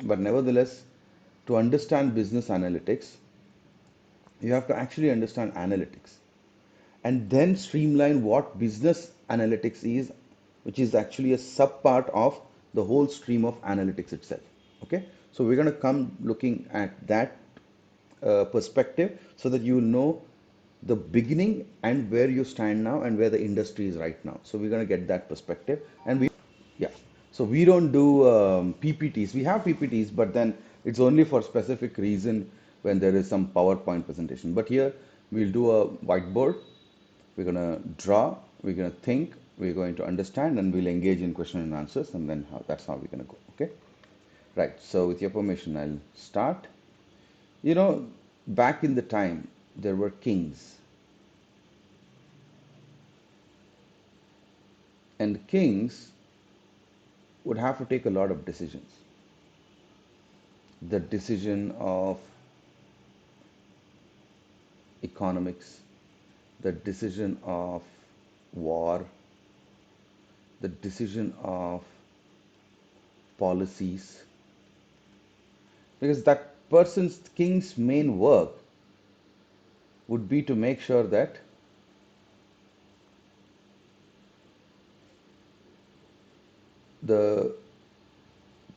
But nevertheless, to understand business analytics, you have to actually understand analytics and then streamline what business analytics is, which is actually a sub part of the whole stream of analytics itself. Okay, so we're going to come looking at that perspective so that you will know the beginning and where you stand now and where the industry is right now. So we're going to get that perspective, and yeah. So we don't do PPTs. We have PPTs, but then it's only for specific reason when there is some PowerPoint presentation. But here we'll do a whiteboard. We're going to draw, we're going to think, we're going to understand, and we'll engage in question and answers, and then that's how we're going to go. Okay? Right. So with your permission, I'll start. You know, back in the time, there were kings, and kings would have to take a lot of decisions. The decision of economics, the decision of war, the decision of policies, because that person's king's main work would be to make sure that the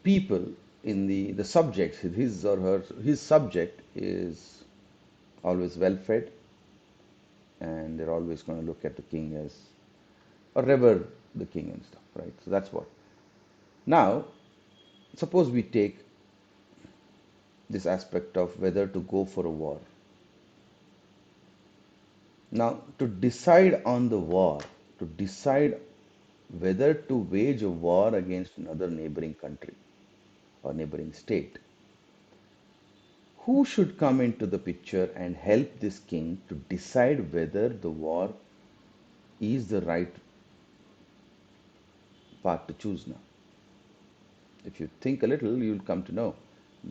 people in the subject, his or her, his subject is always well fed, and they're always going to look at the king as, or revere the king and stuff, right? So that's what. Now, suppose we take this aspect of whether to go for a war. Now, to decide on the war, to decide whether to wage a war against another neighboring country or neighboring state, who should come into the picture and help this king to decide whether the war is the right path to choose now? If you think a little, you'll come to know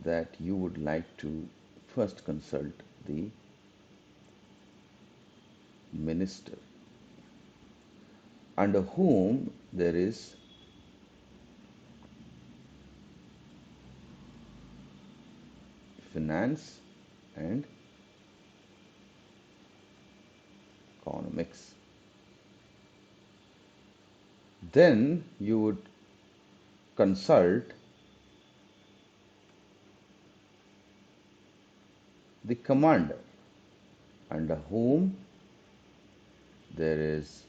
that you would like to first consult the minister, under whom there is finance and economics. Then you would consult the commander, under whom there is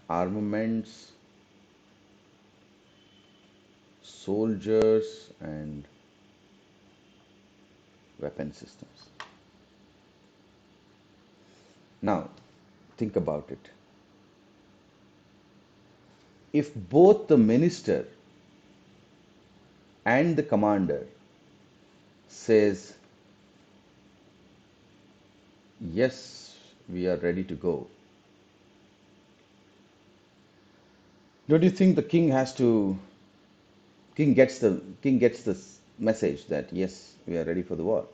armaments, soldiers, and weapon systems. Now, think about it. If both the minister and the commander says, yes, we are ready to go, don't you think the king gets this message that yes, we are ready for the war?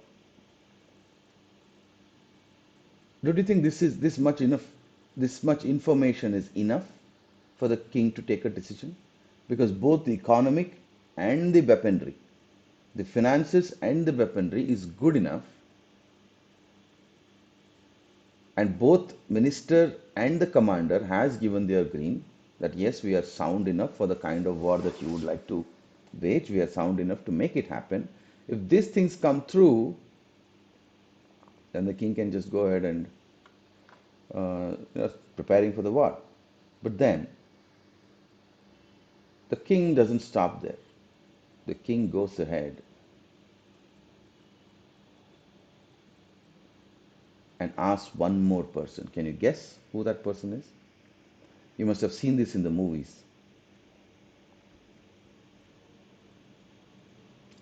Don't you think this much information is enough for the king to take a decision? Because both the economic and the weaponry, the finances and the weaponry is good enough, and both minister and the commander has given their green that yes, we are sound enough for the kind of war that you would like to wage. We are sound enough to make it happen. If these things come through, then the king can just go ahead and preparing for the war. But then the king doesn't stop there. The king goes ahead and asks one more person. Can you guess who that person is? You must have seen this in the movies.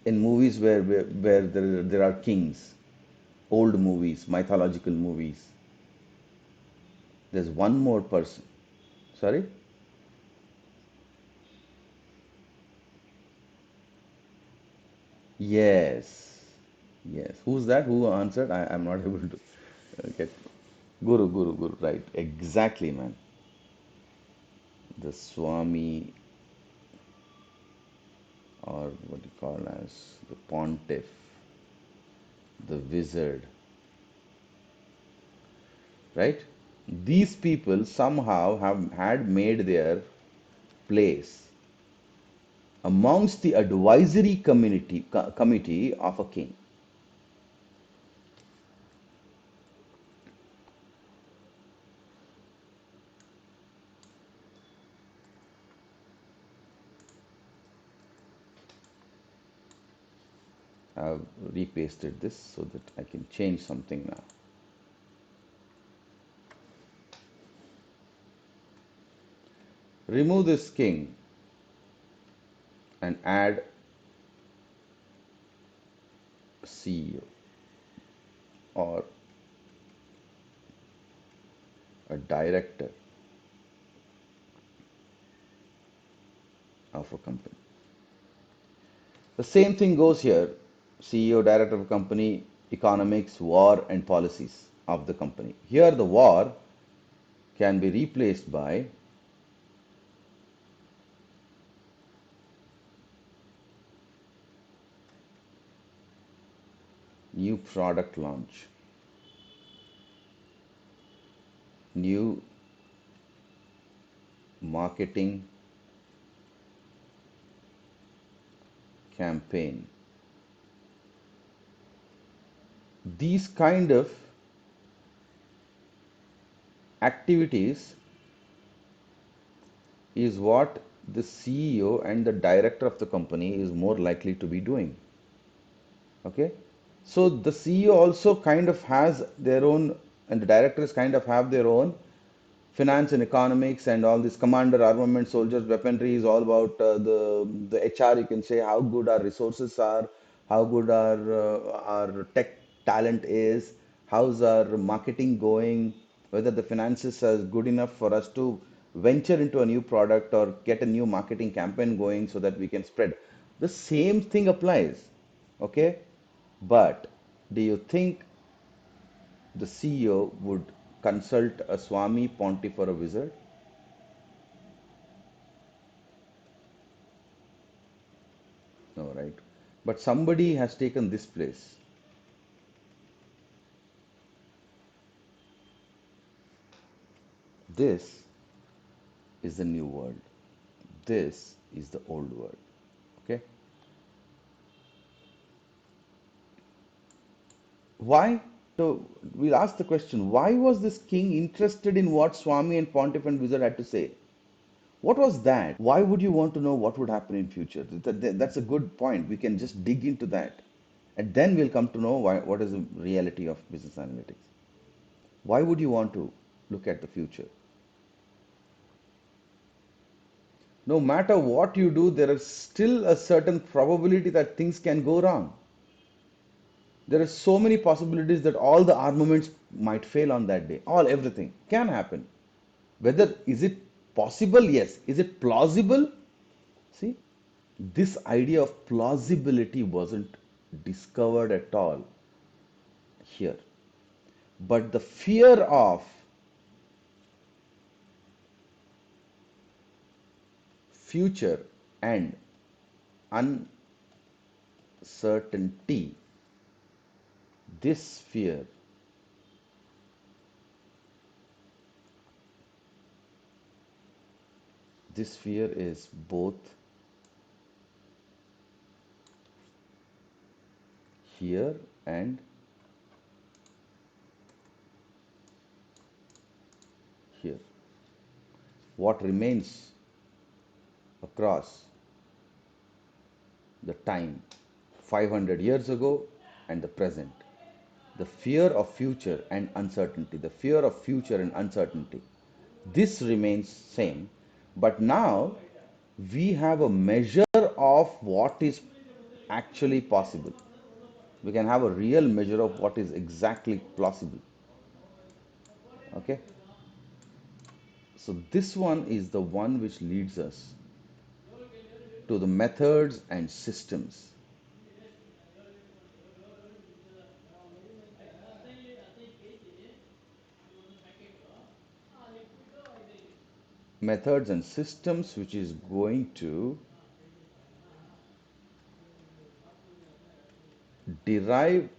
In movies where there are kings, old movies, mythological movies, there's one more person. Sorry? Yes. Yes. Who's that? Who answered? I'm not able to get. Guru, Guru, Guru. Right. Exactly, man. the Swami, or what you call as the pontiff, the wizard, right? These people somehow have had made their place amongst the advisory committee of a king. I've repasted this so that I can change something now. Remove this king and add CEO or a director of a company. The same thing goes here. CEO, director of a company, economics, war, and policies of the company. Here, the war can be replaced by new product launch, new marketing campaign. These kind of activities is what the CEO and the director of the company is more likely to be doing. Okay? So the CEO also kind of has their own, and the directors kind of have their own finance and economics and all this commander, armament, soldiers, weaponry is all about the HR. You can say how good our resources are, how good our tech talent is, how's our marketing going, whether the finances are good enough for us to venture into a new product or get a new marketing campaign going so that we can spread. The same thing applies. Okay, but do you think the CEO would consult a Swami, Pontiff, or a wizard? No, right? But somebody has taken this place. This is the new world. This is the old world. Okay? Why? So we'll ask the question, why was this king interested in what Swami and Pontiff and wizard had to say? What was that? Why would you want to know what would happen in future? That's a good point. We can just dig into that. And then we'll come to know what is the reality of business analytics. Why would you want to look at the future? No matter what you do, there is still a certain probability that things can go wrong. There are so many possibilities that all the armaments might fail on that day. All everything can happen. Whether is it possible? Yes. Is it plausible? See, this idea of plausibility wasn't discovered at all here. But the fear of future and uncertainty, this fear, this fear is both here and here. What remains across the time 500 years ago and the present. The fear of future and uncertainty, the fear of future and uncertainty. This remains same, but now we have a measure of what is actually possible. We can have a real measure of what is exactly plausible. Okay? So this one is the one which leads us to the methods and systems. methods and systems which is going to derive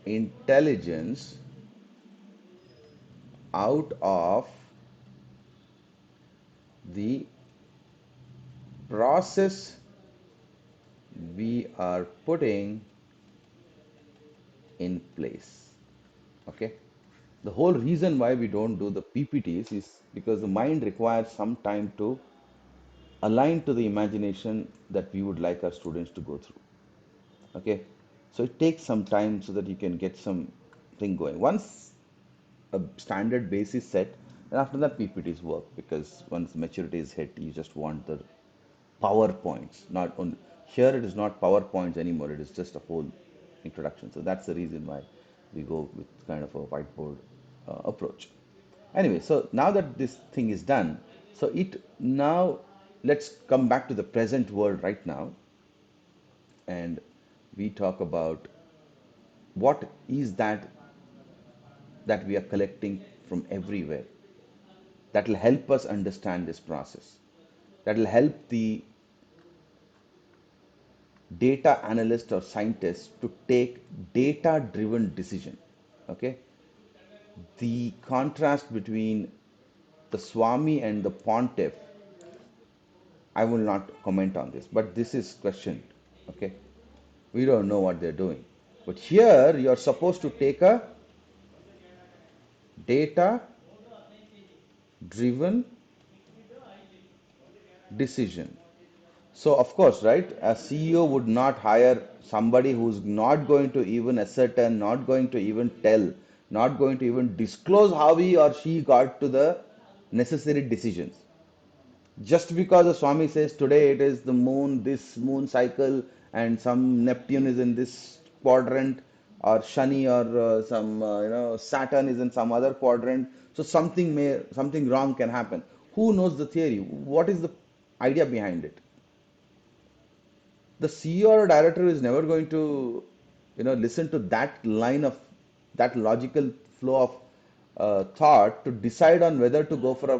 intelligence out of the process we are putting in place. Okay, the whole reason why we don't do the PPTs is because the mind requires some time to align to the imagination that we would like our students to go through. Okay, so it takes some time so that you can get some thing going. Once a standard base is set, and after that PPTs work, because once maturity is hit, you just want the PowerPoints. Not on here, it is not PowerPoints anymore. It is just a whole introduction. So that's the reason why we go with kind of a whiteboard approach. Anyway, so now that this thing is done, so it now let's come back to the present world right now, and we talk about what is that we are collecting from everywhere that will help us understand this process, that will help the data analyst or scientist to take data driven decision. Okay, the contrast between the Swami and the Pontiff, I will not comment on this, but this is questioned. Okay, we don't know what they're doing, but here you're supposed to take a data driven decision. So of course, right, a CEO would not hire somebody who's not going to even ascertain, not going to even tell, not going to even disclose how he or she got to the necessary decisions. Just because the Swami says today it is the moon, this moon cycle, and some Neptune is in this quadrant, or Shani or some Saturn is in some other quadrant, so something wrong can happen. Who knows the theory? What is the idea behind it? The CEO or director is never going to listen to that line of that logical flow of thought to decide on whether to go for a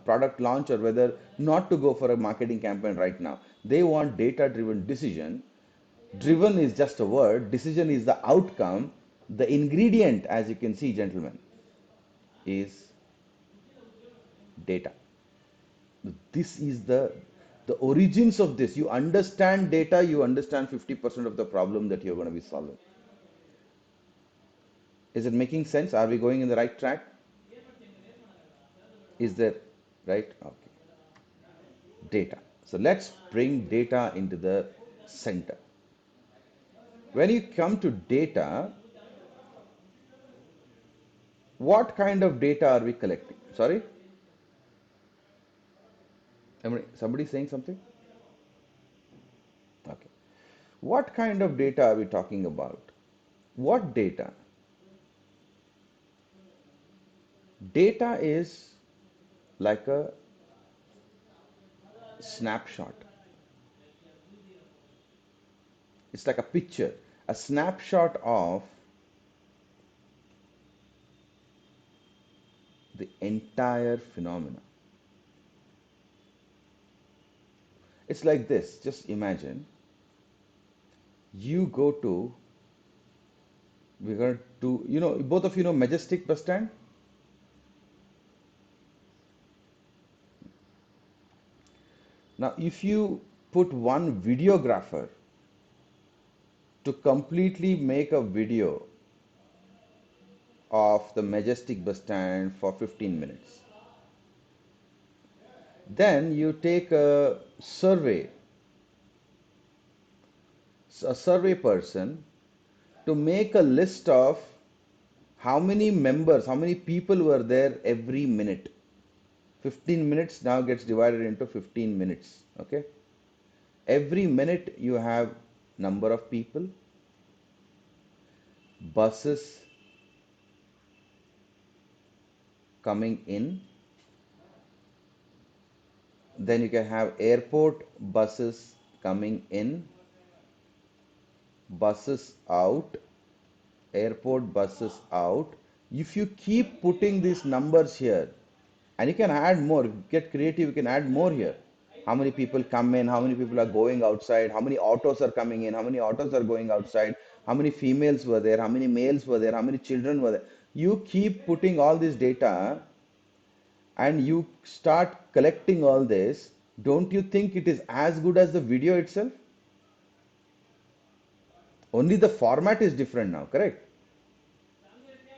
product launch or whether not to go for a marketing campaign right now. They want data driven decision. Driven is just a word, decision is the outcome. The ingredient, as you can see, gentlemen, is data. This is the origins of this. You understand data, you understand 50% of the problem that you're going to be solving. Is it making sense? Are we going in the right track? Is there, right? Okay. Data. So let's bring data into the center. When you come to data, what kind of data are we collecting? Sorry? Somebody saying something? Okay. What kind of data are we talking about? What data? Data is like a snapshot. It's like a picture, a snapshot of the entire phenomena. It's like this. Just imagine you go to, we're going to, both of you know Majestic bus stand. Now, if you put one videographer to completely make a video of the Majestic bus stand for 15 minutes, then you take a survey person to make a list of how many members, how many people were there every minute. 15 minutes now gets divided into 15 minutes. Okay. Every minute you have number of people, buses coming in, then you can have airport buses coming in, buses out, airport buses out. if you keep putting these numbers here, and you can add more, get creative, you can add more here. How many people come in, how many people are going outside, how many autos are coming in, how many autos are going outside, how many females were there, how many males were there, how many children were there. You keep putting all this data and you start collecting all this. Don't you think it is as good as the video itself? Only the format is different now, correct?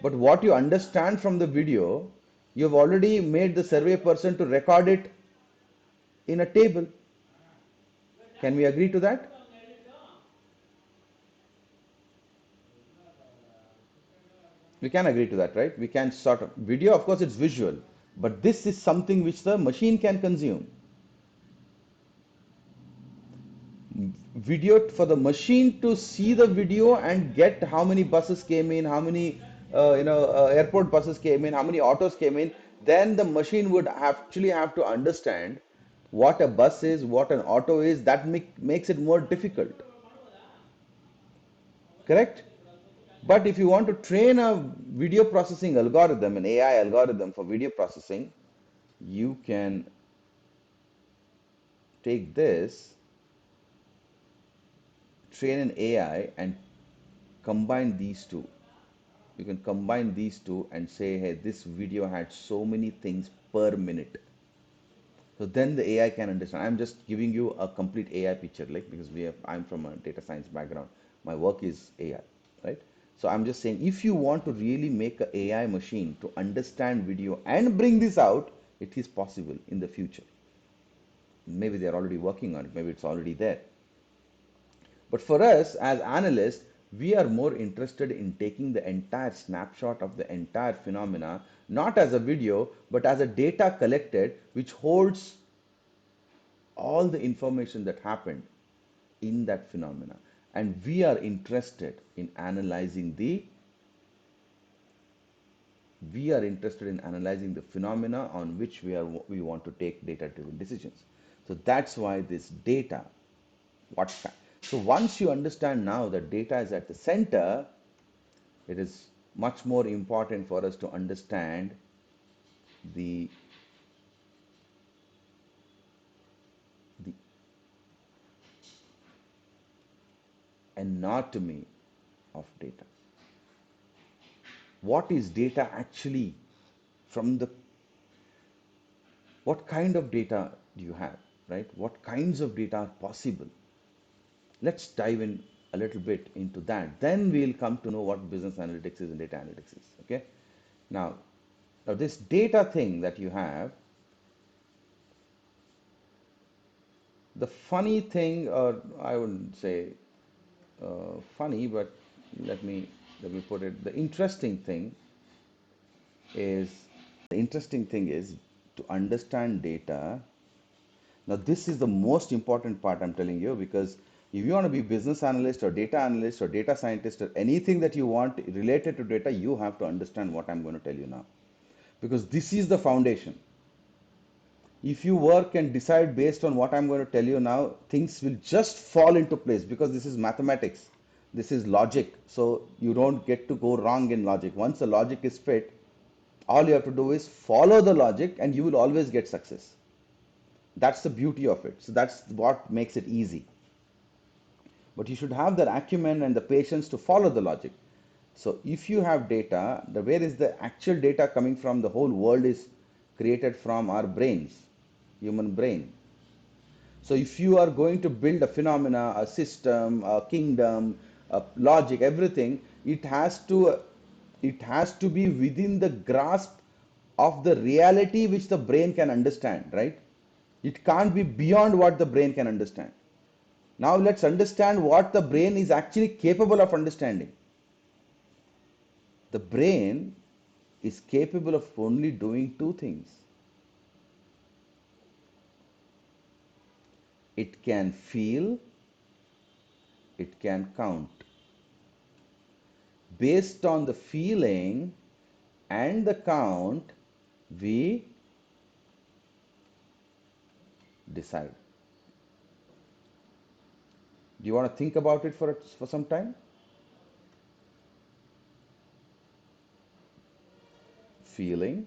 But what you understand from the video, you've already made the survey person to record it in a table. Can we agree to that? We can agree to that, right? We can sort of video, of course, it's visual, but this is something which the machine can consume. Video for the machine to see the video and get how many buses came in, how many airport buses came in, how many autos came in. Then the machine would actually have to understand what a bus is, what an auto is. That makes it more difficult, correct? But if you want to train a video processing algorithm, an AI algorithm for video processing, you can take this, train an AI, and combine these two. You can combine these two and say, hey, this video had so many things per minute. So then the AI can understand. I'm just giving you a complete AI picture, like because I'm from a data science background. My work is AI, right? So I'm just saying, if you want to really make an AI machine to understand video and bring this out, it is possible in the future. Maybe they're already working on it. Maybe it's already there. But for us as analysts, we are more interested in taking the entire snapshot of the entire phenomena, not as a video, but as a data collected, which holds all the information that happened in that phenomena. And we are interested in analyzing the phenomena on which we want to take data-driven decisions. So that's why this data, what so once you understand now that data is at the center, it is much more important for us to understand the the anatomy of data. What is data actually? From the what kind of data do you have, right? What kinds of data are possible? Let's dive in a little bit into that. Then we'll come to know what business analytics is and data analytics is. Okay. Now, this data thing that you have, the funny thing, or I wouldn't say funny, but let me let me put it. Is the interesting thing is to understand data. Now, this is the most important part I'm telling you, because if you want to be business analyst or data scientist or anything that you want related to data, you have to understand what I'm going to tell you now, because this is the foundation. If you work and decide based on what I'm going to tell you now, things will just fall into place, because this is mathematics. This is logic. So you don't get to go wrong in logic. Once the logic is fit, all you have to do is follow the logic and you will always get success. That's the beauty of it. So that's what makes it easy. But you should have the acumen and the patience to follow the logic. So if you have data, where is the actual data coming from? The whole world is created from our brains, human brain. So if you are going to build a phenomena, a system, a kingdom, a logic, everything, it has to be within the grasp of the reality which the brain can understand, right? It can't be beyond what the brain can understand. Now let's understand what the brain is actually capable of understanding. The brain is capable of only doing two things. It can feel, it can count. Based on the feeling and the count, we decide. Do you want to think about it for some time? feeling,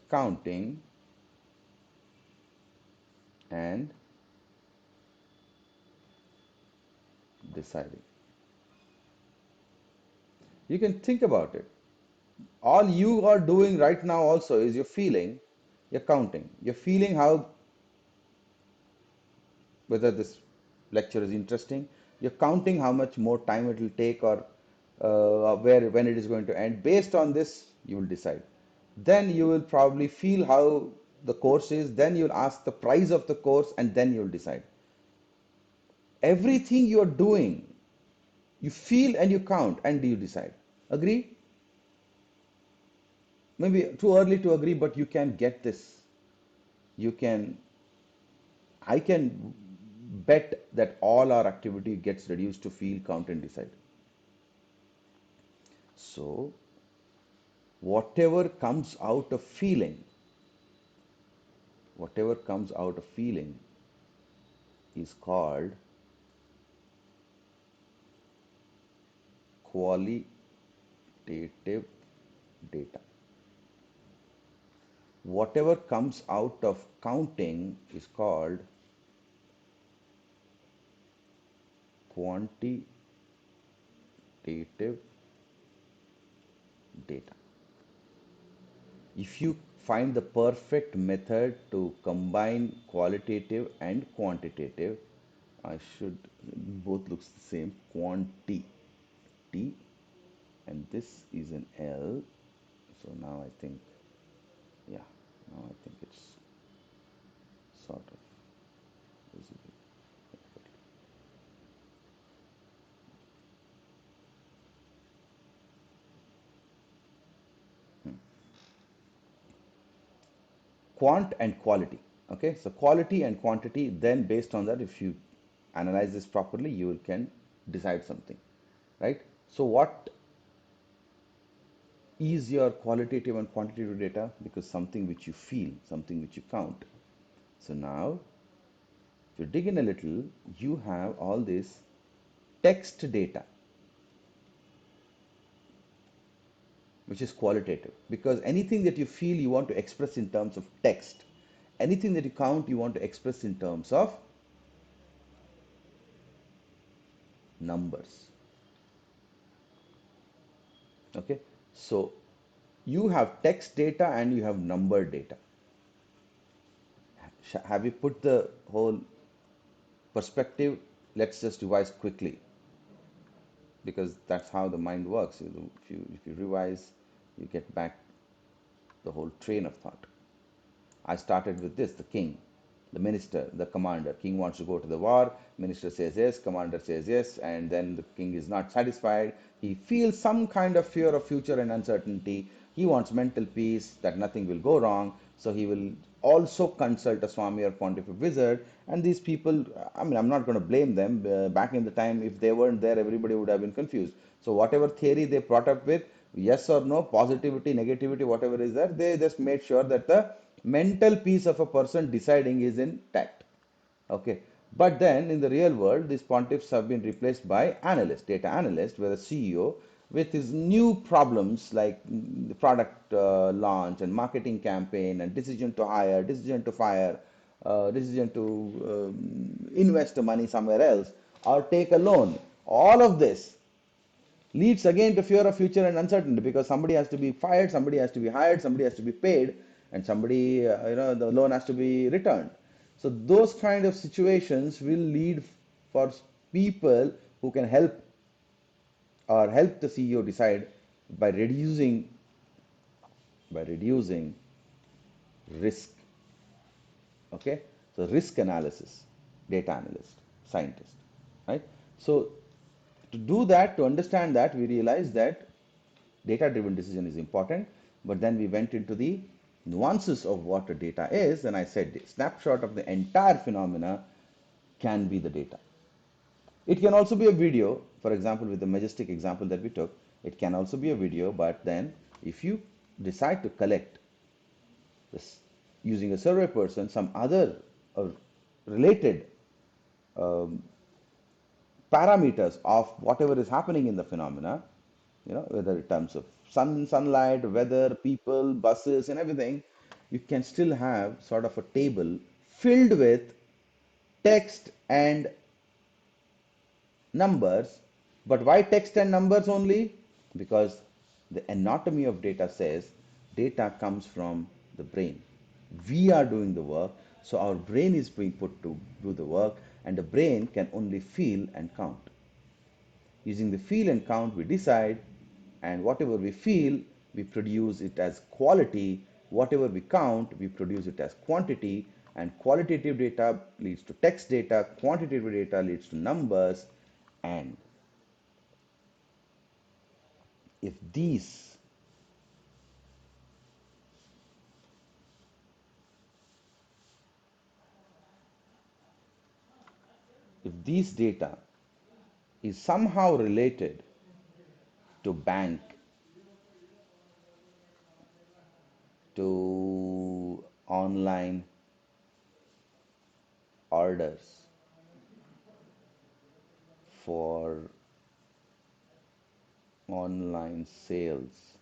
counting, and deciding. You can think about it. All you are doing right now also is you're feeling, you're counting, you're feeling how whether this lecture is interesting. You're counting how much more time it will take or where when it is going to end. Based on this, you will decide. Then you will probably feel how the course is. Then you'll ask the price of the course, and then you'll decide. Everything you're doing, you feel and you count, and you decide. Agree? Maybe too early to agree, but you can get this. You can, I can bet that all our activity gets reduced to feel, count, and decide. So, whatever comes out of feeling, whatever comes out of feeling is called qualitative data. Whatever comes out of counting is called quantitative data. If you find the perfect method to combine qualitative and quantitative, I should, both looks the same, quanti, T, and this is an L. So now I think, yeah, now I think it's sort of visible. Quant and quality. Okay, so quality and quantity, then based on that, if you analyze this properly, you can decide something, right? So what is your qualitative and quantitative data? Because something which you feel, something which you count. So now, if you dig in a little, you have all this text data, which is qualitative. Because anything that you feel you want to express in terms of text, anything that you count you want to express in terms of numbers. Okay, so you have text data and you have number data. Have you put the whole perspective? Let's just revise quickly because that's how the mind works. If you revise, you get back the whole train of thought. I started with this, the king, the minister, the commander. King wants to go to the war, minister says yes, commander says yes, and then the king is not satisfied. He feels some kind of fear of future and uncertainty. He wants mental peace, that nothing will go wrong. So he will also consult a Swami or pontific wizard. And these people, I mean, I'm not going to blame them. Back in the time, if they weren't there, everybody would have been confused. So whatever theory they brought up with, yes or no, positivity, negativity, whatever is there, they just made sure that the mental peace of a person deciding is intact. Okay. But then in the real world, these pontiffs have been replaced by analysts, data analysts, where the CEO with his new problems like the product launch and marketing campaign and decision to hire, decision to fire, decision to invest the money somewhere else or take a loan. All of this leads again to fear of future and uncertainty because somebody has to be fired, somebody has to be hired, somebody has to be paid, and somebody, the loan has to be returned. So those kind of situations will lead for people who can help the CEO decide by reducing risk. Okay, so risk analysis, data analyst, scientist, right? So to do that, to understand that, we realized that data driven decision is important, but then we went into the nuances of what a data is, and I said the snapshot of the entire phenomena can be the data. It can also be a video, for example, with the majestic example that we took, it can also be a video, but then if you decide to collect this using a survey person, some other related um, parameters of whatever is happening in the phenomena, whether in terms of sunlight, weather, people, buses, and everything, you can still have sort of a table filled with text and numbers. But why text and numbers only? Because the anatomy of data says data comes from the brain. We are doing the work, so our brain is being put to do the work, and the brain can only feel and count. Using the feel and count, we decide, and whatever we feel, we produce it as quality. Whatever we count, we produce it as quantity. And qualitative data leads to text data, quantitative data leads to numbers. And if these if these data is somehow related to bank, to online orders for online sales,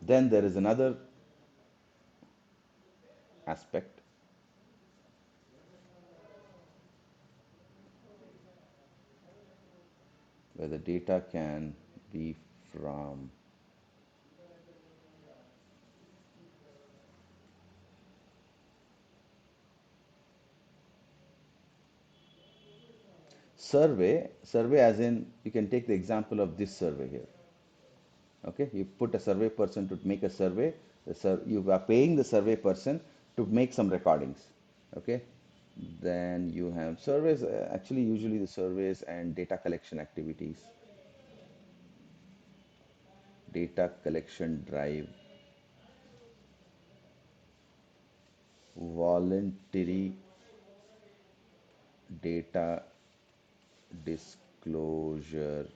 then there is another aspect where the data can be from survey, as in you can take the example of this survey here. Okay, you put a survey person to make a survey. You are paying the survey person to make some recordings. Okay, then you have surveys, actually usually the surveys and data collection activities, data collection drive, voluntary data disclosure,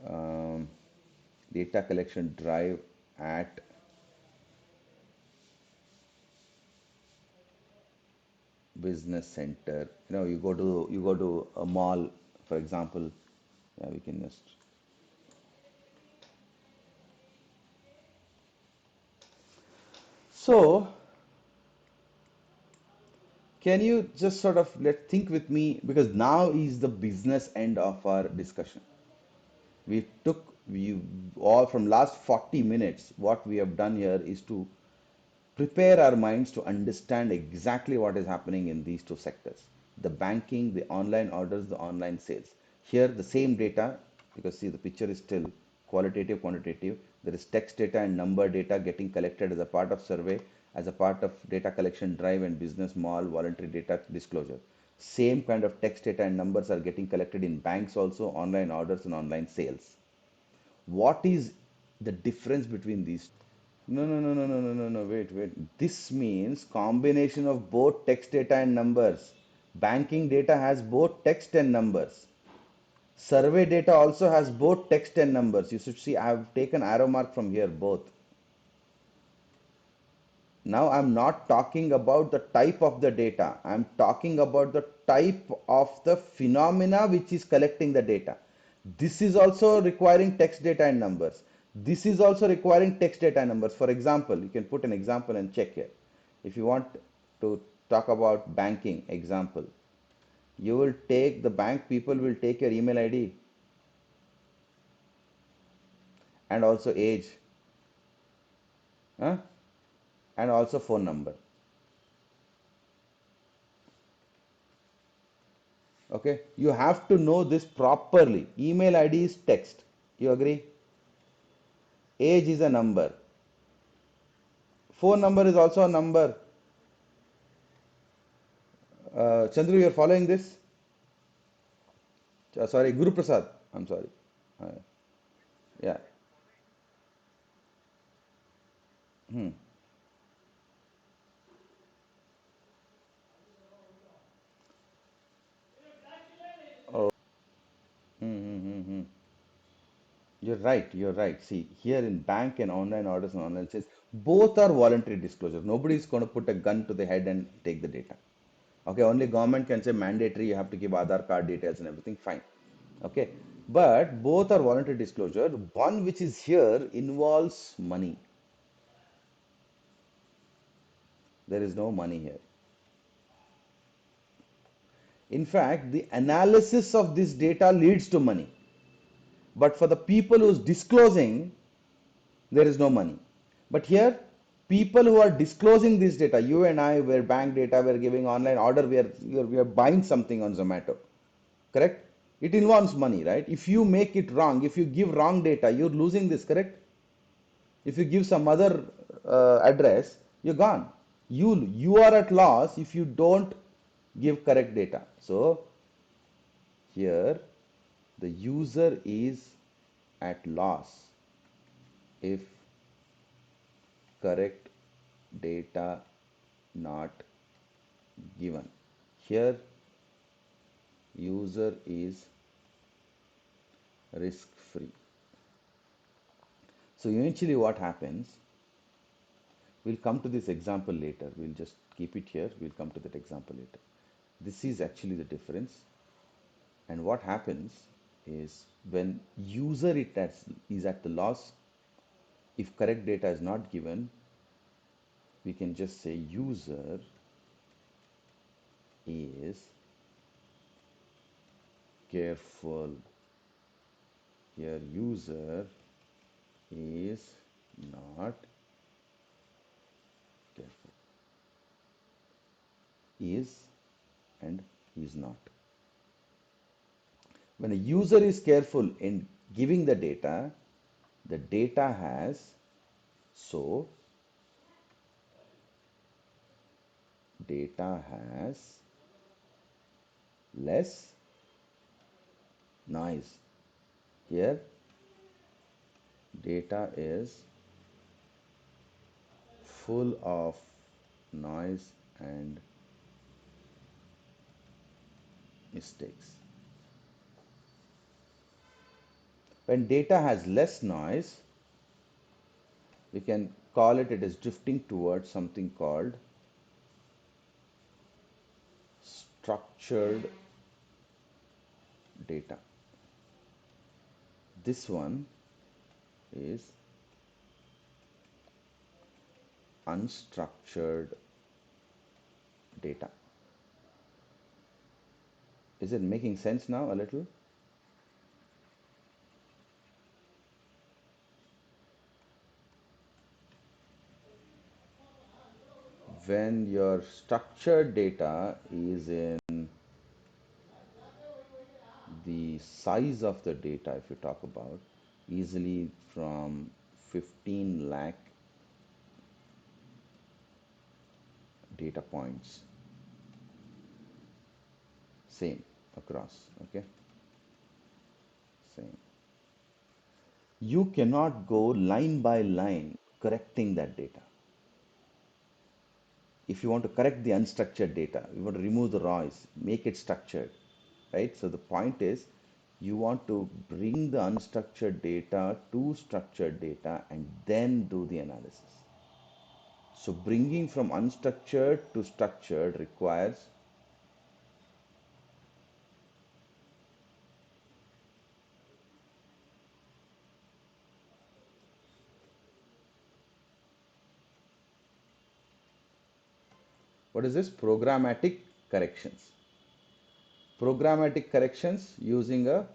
um, data collection drive at business center. You go to a mall, for example. Yeah, we can just. So, can you just sort of let think with me, because now is the business end of our discussion. We took we all from last 40 minutes. What we have done here is to prepare our minds to understand exactly what is happening in these two sectors: the banking, the online orders, the online sales. Here, the same data, because see, the picture is still qualitative, quantitative. There is text data and number data getting collected as a part of survey, as a part of data collection drive and business mall, voluntary data disclosure. Same kind of text data and numbers are getting collected in banks also, online orders and online sales. What is the difference between these? No, no, no, no, no, no, no, no. Wait. This means combination of both text data and numbers. Banking data has both text and numbers. Survey data also has both text and numbers. You should see I have taken arrow mark from here, both. Now I'm not talking about the type of the data. I'm talking about the type of the phenomena which is collecting the data. This is also requiring text data and numbers. This is also requiring text data and numbers. For example, you can put an example and check here. If you want to talk about banking example, you will take the bank people will take your email ID and also age, huh? And also phone number. Okay, you have to know this properly. Email ID is text. You agree? Age is a number. Phone number is also a number. Chandru, you're following this? Sorry, Guru Prasad. I'm sorry. Uh, yeah. Oh. You're right. You're right. See, here in bank and online orders and online sales, both are voluntary disclosure. Nobody is going to put a gun to the head and take the data. Okay, only government can say mandatory, you have to give Aadhaar card details and everything, fine. Okay, but both are voluntary disclosure. One which is here involves money. There is no money here. In fact, the analysis of this data leads to money. But for the people who's disclosing, there is no money. But here, people who are disclosing this data, you and I, were bank data, we're giving online order, we are buying something on Zomato, correct? It involves money, right? If you make it wrong, if you give wrong data, you're losing this, correct? If you give some other address, you're gone. You are at loss if you don't give correct data. So here the user is at loss if correct data not given. Here user is risk free. So eventually what happens, we'll come to this example later. We'll just keep it here. We'll come to that example later. This is actually the difference. And what happens is when user is at the loss, if correct data is not given, we can just say user is careful. Here user is not careful. Is and is not. When a user is careful in giving the data has, so data has less noise. Here data is full of noise and mistakes. When data has less noise, we can call it is drifting towards something called structured data. This one is unstructured data. Is it making sense now a little? When your structured data is in the size of the data, if you talk about easily from 15 lakh data points, same across, okay, same. You cannot go line by line correcting that data. If you want to correct the unstructured data, you want to remove the noise, make it structured, right? So the point is you want to bring the unstructured data to structured data and then do the analysis. So bringing from unstructured to structured requires what is this? Programmatic corrections. Programmatic corrections using a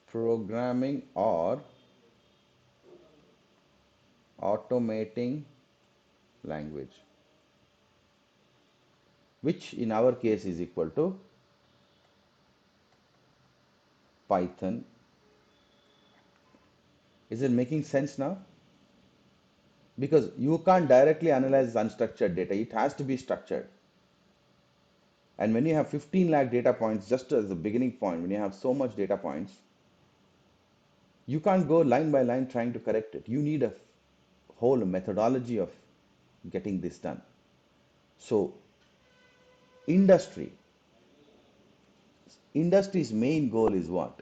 programming or automating language, which in our case is equal to Python. Is it making sense now? Because you can't directly analyze unstructured data, it has to be structured. And when you have 15 lakh data points, just as the beginning point, when you have so much data points, you can't go line by line trying to correct it. You need a whole methodology of getting this done. So industry, industry's main goal is what?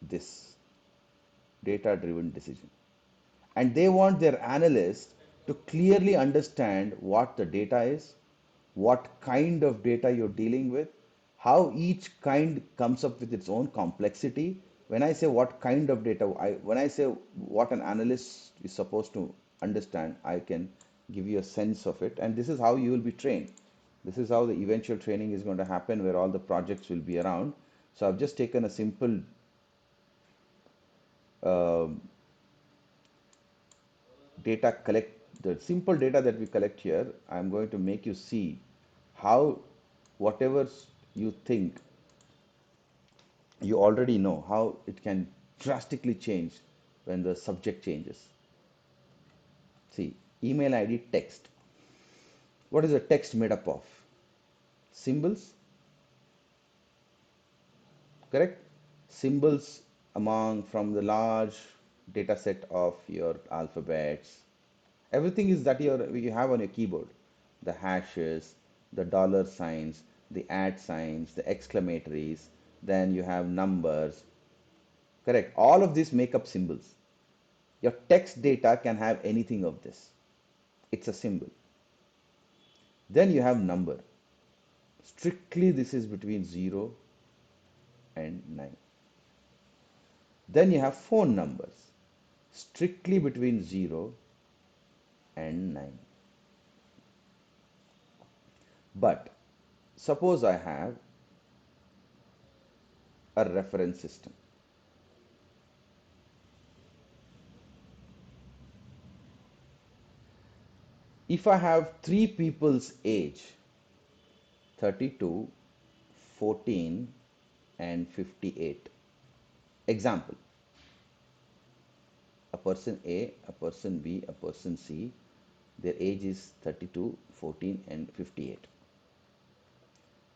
this data driven decision. And they want their analysts to clearly understand what the data is, what kind of data you're dealing with, how each kind comes up with its own complexity. When I say what kind of data, when I say what an analyst is supposed to understand, I can give you a sense of it. And this is how you will be trained. This is how the eventual training is going to happen, where all the projects will be around. So I've just taken a simple um data collect the simple data that we collect here. I'm going to make you see how whatever you think you already know, how it can drastically change when the subject changes. See, email ID text. What is a text made up of? Symbols, correct? Symbols among from the large data set of your alphabets. Everything is that you have on your keyboard. The hashes, the dollar signs, the at signs, the exclamatories, then you have numbers. Correct. All of these make up symbols. Your text data can have anything of this. It's a symbol. Then you have number. Strictly this is between 0 and 9. Then you have phone numbers. Strictly between 0 and 9. But suppose I have a reference system. If I have three people's age, 32, 14, and 58. Example, a person A, a person B, a person C, their age is 32, 14, and 58.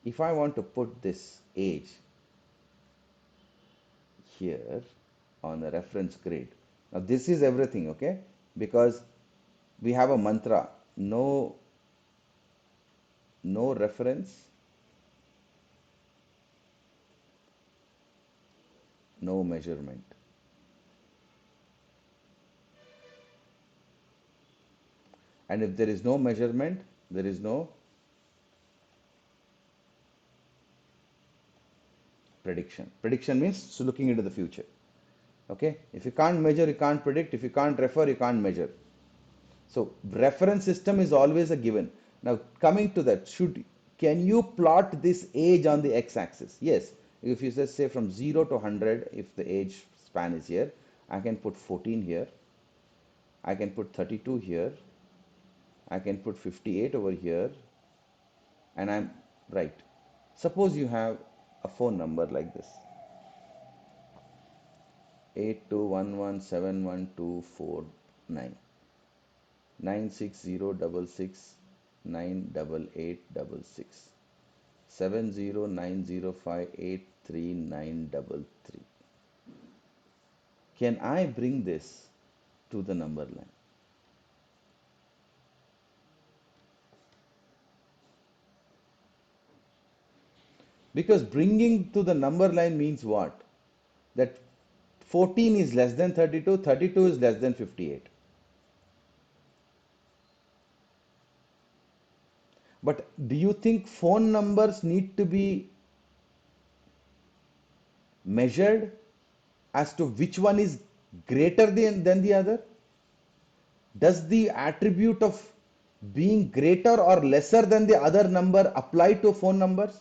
If I want to put this age here on a reference grid, now this is everything, okay? Because we have a mantra, no reference, no measurement. And if there is no measurement, there is no prediction. Prediction means looking into the future. Okay? If you can't measure, you can't predict. If you can't refer, you can't measure. So reference system is always a given. Now coming to that, can you plot this age on the x-axis? Yes. If you just say from 0 to 100, if the age span is here, I can put 14 here. I can put 32 here. I can put 58 over here. And I'm right. Suppose you have a phone number like this. 82117129 96066988866 7090583933. Can I bring this to the number line? Because bringing to the number line means what? That 14 is less than 32, 32 is less than 58. But do you think phone numbers need to be measured as to which one is greater than the other? Does the attribute of being greater or lesser than the other number apply to phone numbers?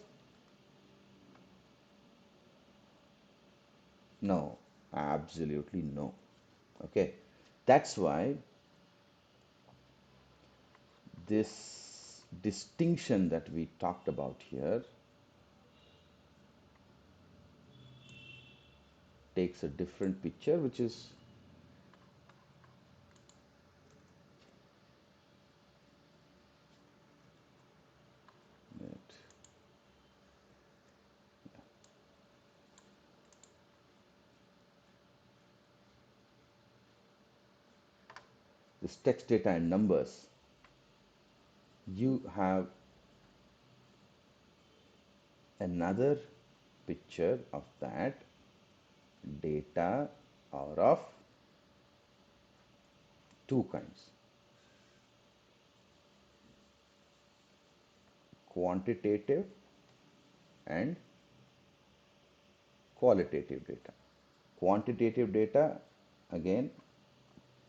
No, absolutely no. Okay, that's why this distinction that we talked about here takes a different picture, which is this text data and numbers. You have another picture of that. Data are of two kinds: quantitative and qualitative data. Quantitative data, again,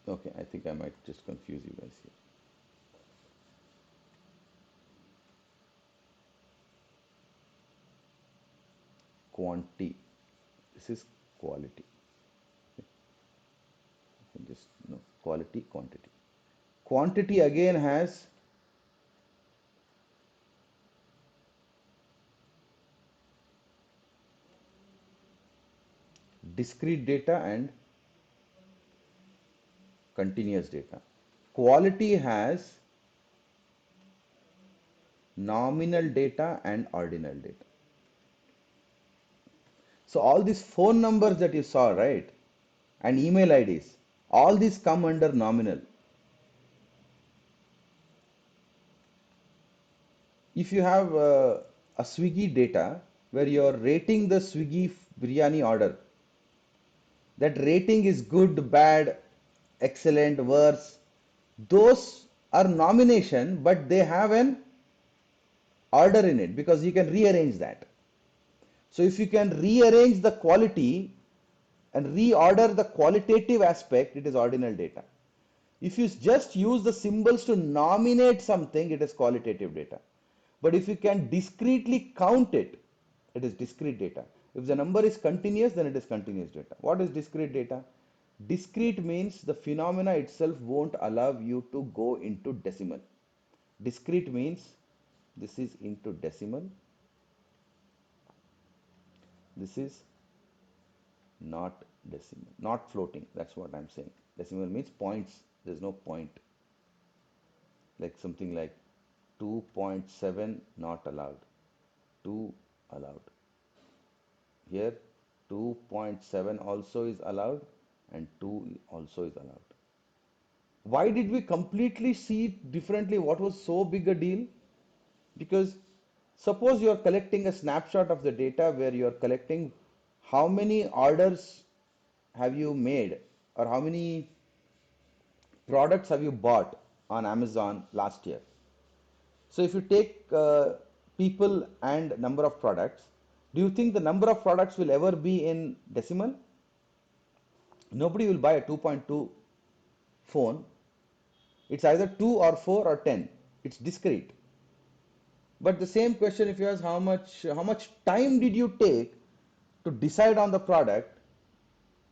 okay, I think I might just confuse you guys here. Quanti, this is quality. Just no, quality, quantity. Quantity again has discrete data and continuous data. Quality has nominal data and ordinal data. So all these phone numbers that you saw, right, and email IDs, all these come under nominal. If you have a Swiggy data where you're rating the Swiggy biryani order, that rating is good, bad, excellent, worse, those are nomination, but they have an order in it because you can rearrange that. So if you can rearrange the quality and reorder the qualitative aspect, it is ordinal data. If you just use the symbols to nominate something, it is qualitative data. But if you can discretely count it, it is discrete data. If the number is continuous, then it is continuous data. What is discrete data? Discrete means the phenomena itself won't allow you to go into decimal. Discrete means this is into decimal, this is not decimal, not floating. That's what I'm saying. Decimal means points. There's no point. Like something like 2.7 not allowed, 2 allowed. Here 2.7 also is allowed and 2 also is allowed. Why did we completely see it differently? What was so big a deal? Because suppose you are collecting a snapshot of the data where you are collecting how many orders have you made or how many products have you bought on Amazon last year. So if you take people and number of products, do you think the number of products will ever be in decimal? Nobody will buy a 2.2 phone. It's either 2 or 4 or 10. It's discrete. But the same question, if you ask how much time did you take to decide on the product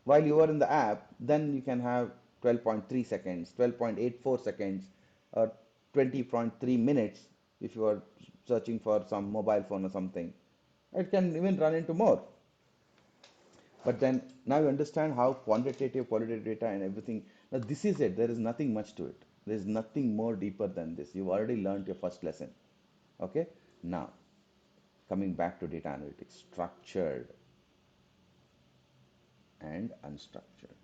while you were in the app, then you can have 12.3 seconds, 12.84 seconds, or 20.3 minutes if you are searching for some mobile phone or something. It can even run into more. But then now you understand how quantitative, qualitative data and everything. Now this is it. There is nothing much to it. There is nothing more deeper than this. You've already learned your first lesson. Okay? Now, coming back to data analytics, structured and unstructured.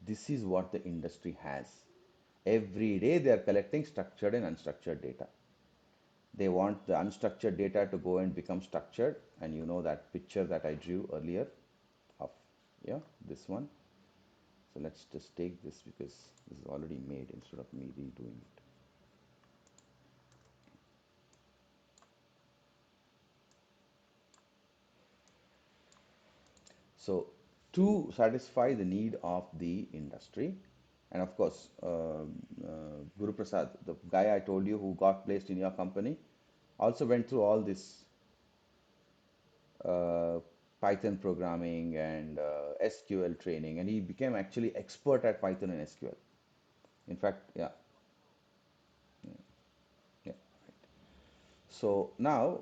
This is what the industry has. Every day they are collecting structured and unstructured data. They want the unstructured data to go and become structured, and you know that picture that I drew earlier of, yeah, this one. So let's just take this because this is already made instead of me redoing it. So to satisfy the need of the industry, and of course, Guru Prasad, the guy I told you who got placed in your company, also went through all this uh, Python programming and SQL training, and he became actually expert at Python and SQL. In fact, yeah, yeah. So now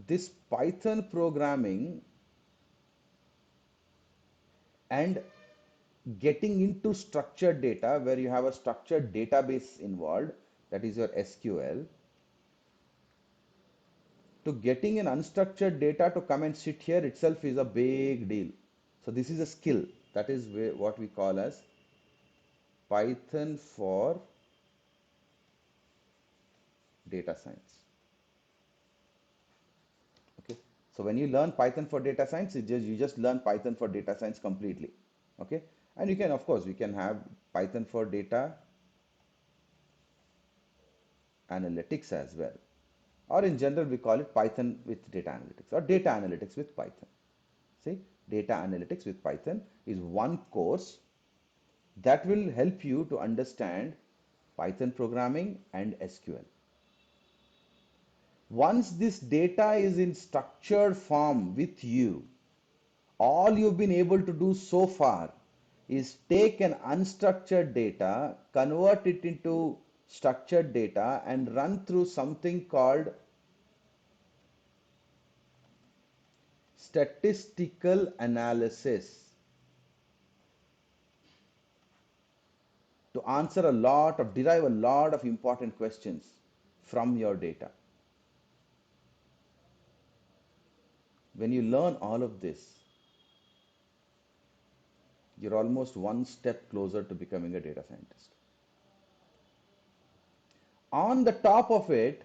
this Python programming and getting into structured data where you have a structured database involved, that is your SQL, to getting an unstructured data to come and sit here itself is a big deal. So this is a skill. That is what we call as Python for data science. Okay. So when you learn Python for data science, you just learn Python for data science completely. Okay. And you can, of course, we can have Python for data analytics as well. Or in general, we call it Python with data analytics or data analytics with Python. See, data analytics with Python is one course that will help you to understand Python programming and SQL. Once this data is in structured form with you, all you've been able to do so far is take an unstructured data, convert it into structured data, and run through something called statistical analysis to derive a lot of important questions from your data. When you learn all of this, you're almost one step closer to becoming a data scientist. On the top of it,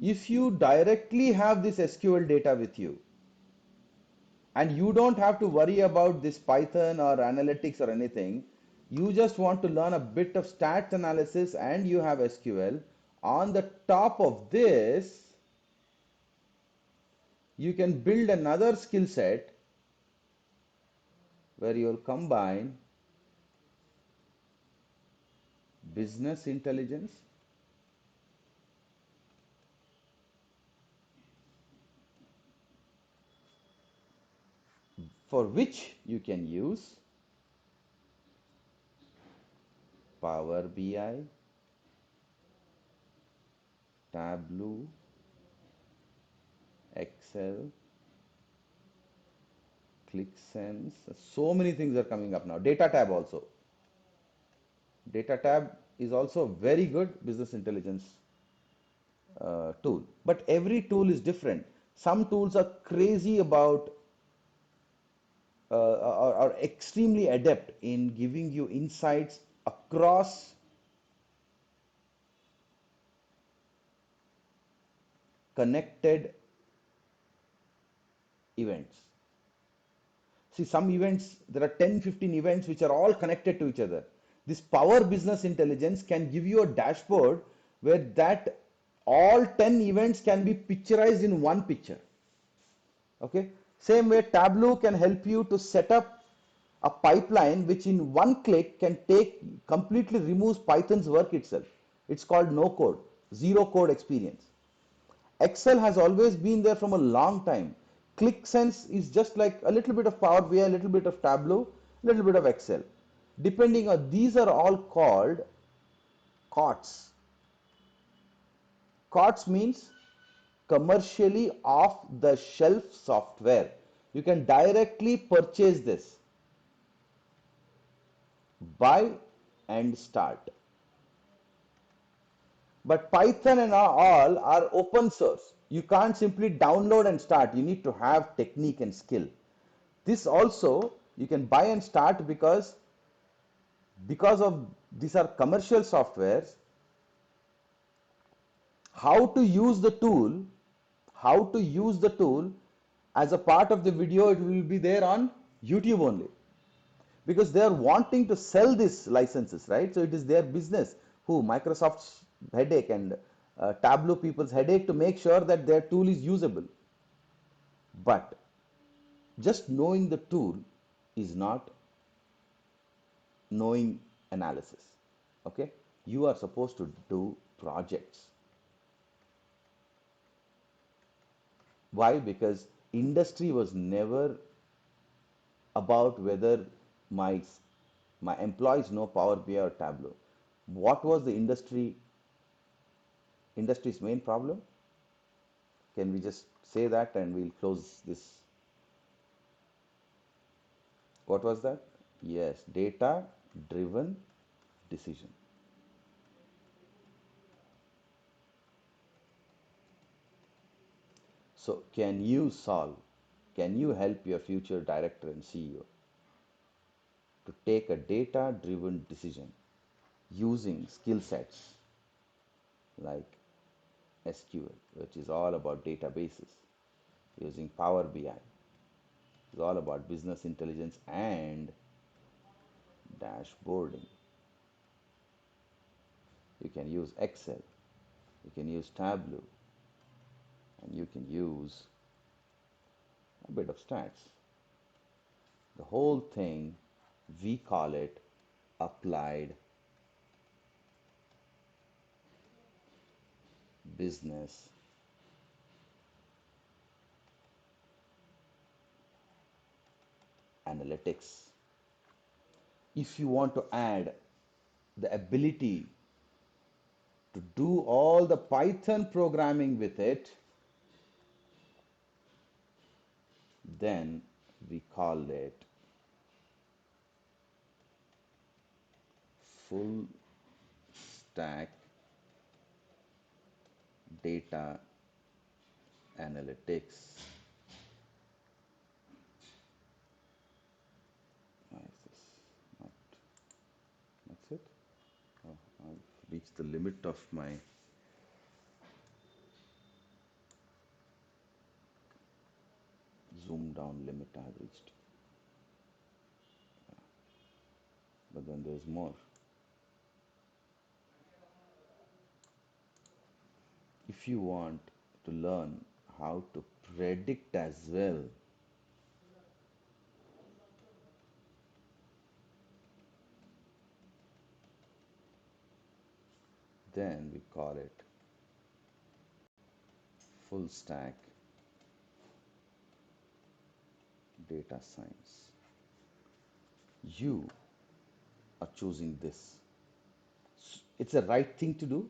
if you directly have this SQL data with you, and you don't have to worry about this Python or analytics or anything, you just want to learn a bit of stats analysis and you have SQL. On the top of this, you can build another skill set where you'll combine business intelligence, for which you can use Power BI, Tableau, Excel, ClickSense. So many things are coming up now. Data tab also. Data tab is also a very good business intelligence tool. But every tool is different. Some tools are crazy about are extremely adept in giving you insights across connected events. See, some events, there are 10, 15 events which are all connected to each other. This Power Business Intelligence can give you a dashboard where that all 10 events can be picturized in one picture. Okay. Same way, Tableau can help you to set up a pipeline which in one click can take completely removes Python's work itself. It's called no code, zero code experience. Excel has always been there from a long time. ClickSense is just like a little bit of Power BI, a little bit of Tableau, a little bit of Excel. Depending on these are all called COTS. COTS means commercially off the shelf software. You can directly purchase this, buy and start. But Python and all are open source. You can't simply download and start. You need to have technique and skill. This also you can buy and start because of these are commercial softwares. How to use the tool, how to use the tool as a part of the video, it will be there on YouTube only, because they are wanting to sell these licenses, right? So it is their business, who Microsoft's headache and Tableau people's headache to make sure that their tool is usable. But just knowing the tool is not knowing analysis. Okay, you are supposed to do projects. Why? Because industry was never about whether my my employees know Power BI or Tableau. What was the industry's main problem? Can we just say that and we'll close this? What was that? Yes, data driven decision. So can you help your future director and CEO to take a data driven decision using skill sets like SQL, which is all about databases, using Power BI. It's all about business intelligence and dashboarding. You can use Excel, you can use Tableau, and you can use a bit of stats. The whole thing, we call it applied business analytics. If you want to add the ability to do all the Python programming with it, then we call it full stack data analytics. Why is this not? That's it. Oh, I've reached the limit of my zoom down limit. I've reached, but then there's more. If you want to learn how to predict as well, then we call it full stack data science. You are choosing this. It's the right thing to do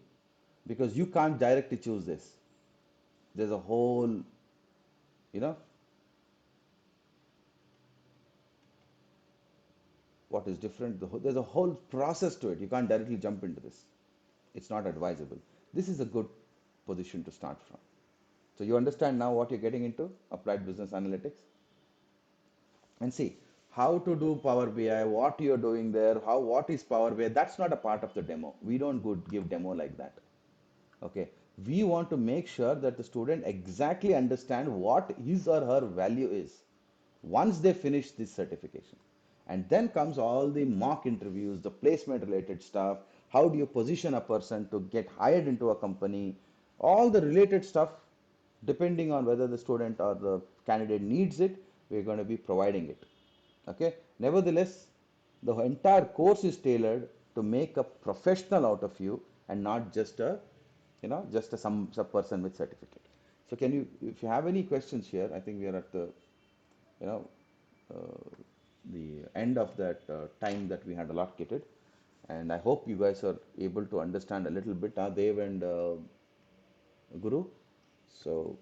because you can't directly choose this. There's a whole, you know, what is different. There's a whole process to it. You can't directly jump into this. It's not advisable. This is a good position to start from. So you understand now what you're getting into, applied business analytics, and see how to do Power BI, what you're doing there, how what is Power BI. That's not a part of the demo. We don't give demo like that. Okay, we want to make sure that the student exactly understand what his or her value is once they finish this certification. And then comes all the mock interviews, the placement related stuff. How do you position a person to get hired into a company? All the related stuff, depending on whether the student or the candidate needs it, we're going to be providing it. Okay, nevertheless, the entire course is tailored to make a professional out of you and not just a, just a some person with certificate. So can you, if you have any questions here, I think we are at the, you know the end of that time that we had allocated, and I hope you guys are able to understand a little bit, Dev and Guru. So